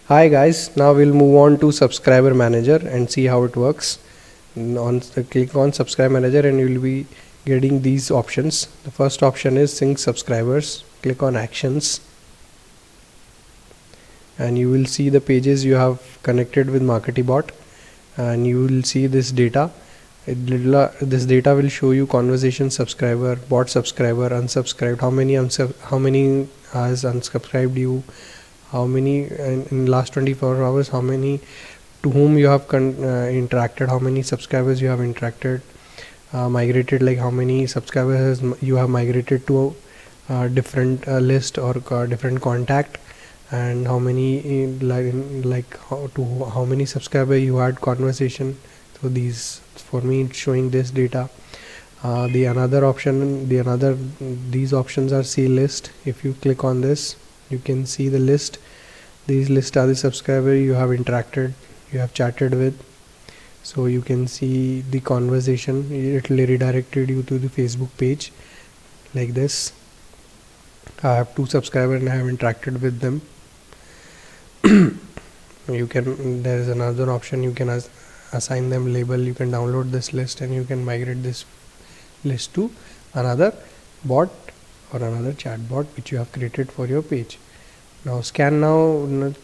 Hi guys, now we'll move on to subscriber manager and see how it works. Click on subscribe manager and you'll be getting these options. The first option is sync subscribers. Click on actions and you will see the pages you have connected with MarketingBot, and you will see this data. This data will show you conversation subscriber, bot subscriber, unsubscribed, how many has unsubscribed you, how many in last 24 hours, how many to whom you have interacted, how many subscribers you have interacted, migrated, like how many subscribers you have migrated to different list or different contact, and how many how many subscriber you had conversation. So these, for me, it's showing this data. These options are see list. If you click on this, you can see the list. These list are the subscriber you have interacted, you have chatted with. So you can see the conversation. It will redirected you to the Facebook page like this. I have 2 subscribers and I have interacted with them. There is another option, you can assign them label. You can download this list and you can migrate this list to another bot or another chat bot which you have created for your page. Now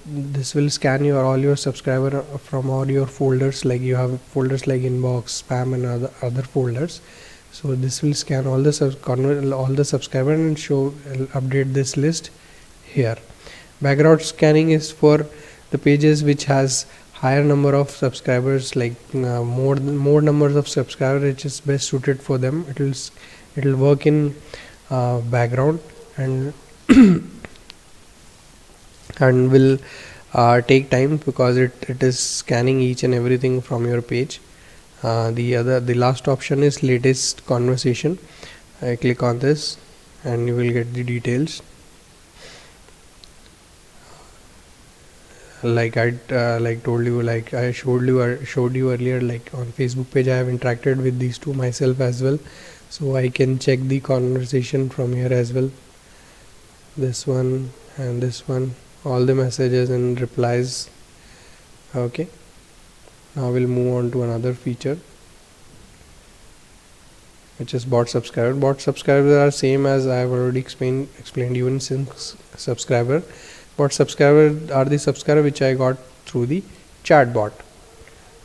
this will scan all your subscriber from all your folders, like you have folders like inbox, spam and other folders. So this will scan all the subscriber and update this list here. Background scanning is for the pages which has higher number of subscribers, like more numbers of subscribers, which is best suited for them. It will work in background and and will take time because it is scanning each and everything from your page. The last option is latest conversation. I click on this and you will get the details. Like I showed you earlier, like on Facebook page I have interacted with these 2 myself as well, so I can check the conversation from here as well. This one and this one, all the messages and replies. Okay, now we'll move on to another feature, which is bot subscriber. Bot subscribers are same as I have already explained you in sync subscriber. Bot subscriber are the subscriber which I got through the chat bot.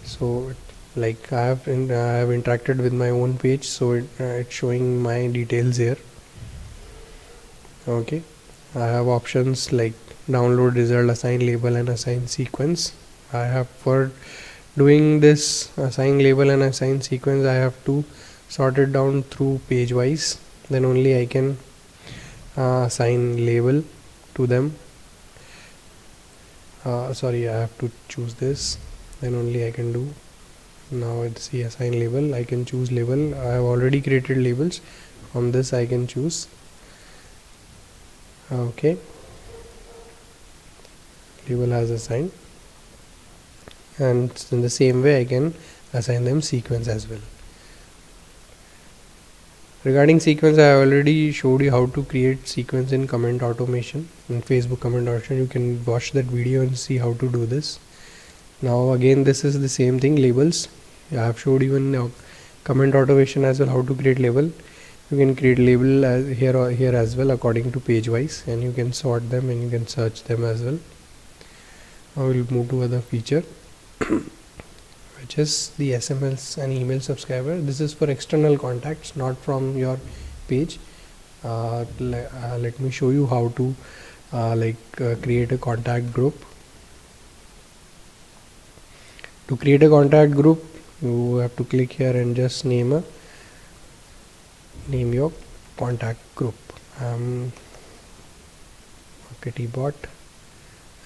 So like I have interacted with my own page, so it's showing my details here. Okay, I have options like download result, assign label and assign sequence. I have, for doing this assign label and assign sequence, I have to sort it down through page wise, then only I can assign label to them. I have to choose this, then only I can do. Now it's the assign label. I can choose label. I have already created labels. From this I can choose. Okay, label has assigned, and in the same way I can assign them sequence as well. Regarding sequence, I have already showed you how to create sequence in comment automation, in Facebook comment automation. You can watch that video and see how to do this. Now again, this is the same thing, labels. I have showed you in comment automation as well how to create label. You can create label here as well according to page wise, and you can sort them and you can search them as well. Now we'll move to other feature, which is the SMS and email subscriber. This is for external contacts, not from your page. Let me show you how to create a contact group. To create a contact group, you have to click here and just name your contact group. MarketingBot,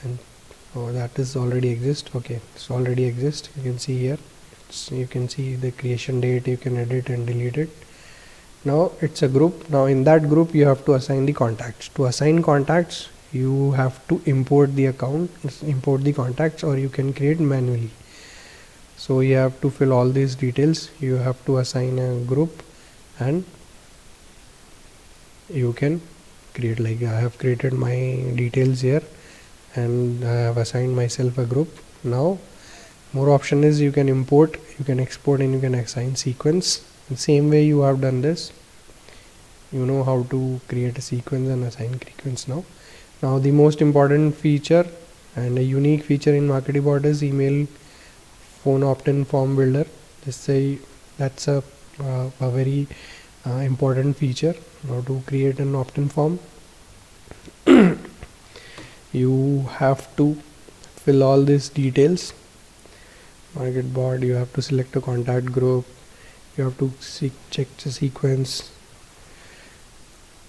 and that is already exist. Okay, it's already exist. You can see here. You can see the creation date. You can edit and delete it. Now it's a group. Now in that group you have to assign the contacts. To assign contacts, you have to import the contacts, or you can create manually. So you have to fill all these details. You have to assign a group, and you can create, like I have created my details here, and I have assigned myself a group. Now more option is you can import, you can export, and you can assign sequence. In same way you have done this, you know how to create a sequence and assign sequence now. Now the most important feature and a unique feature in MarketingBot is email phone opt-in form builder. That's a very important feature. Now to create an opt-in form, you have to fill all these details. MarketingBot, you have to select a contact group, you have to check the sequence.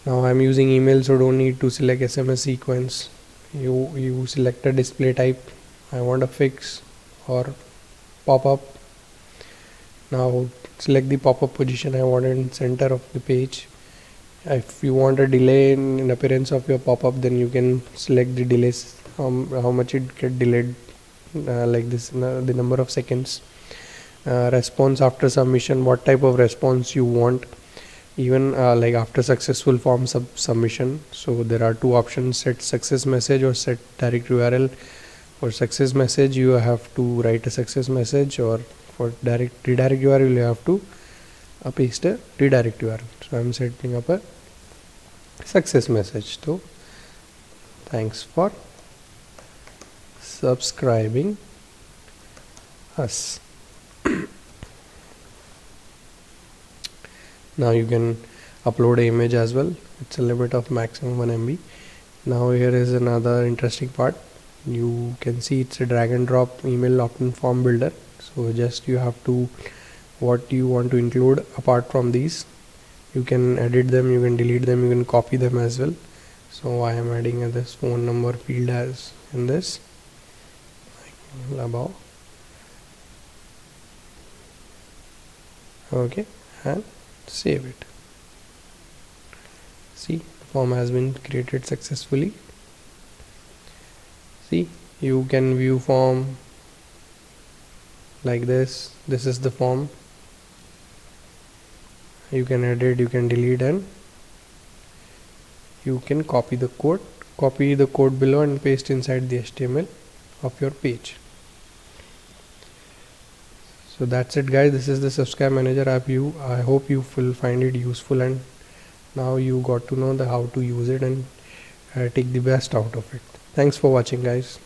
Now I'm using email, so don't need to select SMS sequence. You select a display type. I want a fix or pop-up. Now select the pop-up position. I want it in center of the page. If you want a delay in appearance of your pop-up, then you can select the delays, how much it get delayed, like this, the number of seconds. Response after submission, what type of response you want, even like after successful form submission. So there are two options: set success message or set direct URL. For success message, you have to write a success message, or for redirect URL, you have to paste a redirect URL. So I'm setting up a success message. So thanks for subscribing us. Now you can upload an image as well. It's a limit of maximum 1 MB. Now here is another interesting part. You can see it's a drag and drop email opt-in form builder. So just you have to, what you want to include apart from these, you can edit them, you can delete them, you can copy them as well. So I am adding this phone number field as in this above. Okay, and save it. See, the form has been created successfully. See, you can view form like this. This is the form. You can edit, you can delete, and you can copy the code below and paste inside the HTML of your page. So that's it, guys. This is the Subscribe Manager app. I hope you will find it useful, and now you got to know how to use it and take the best out of it. Thanks for watching, guys.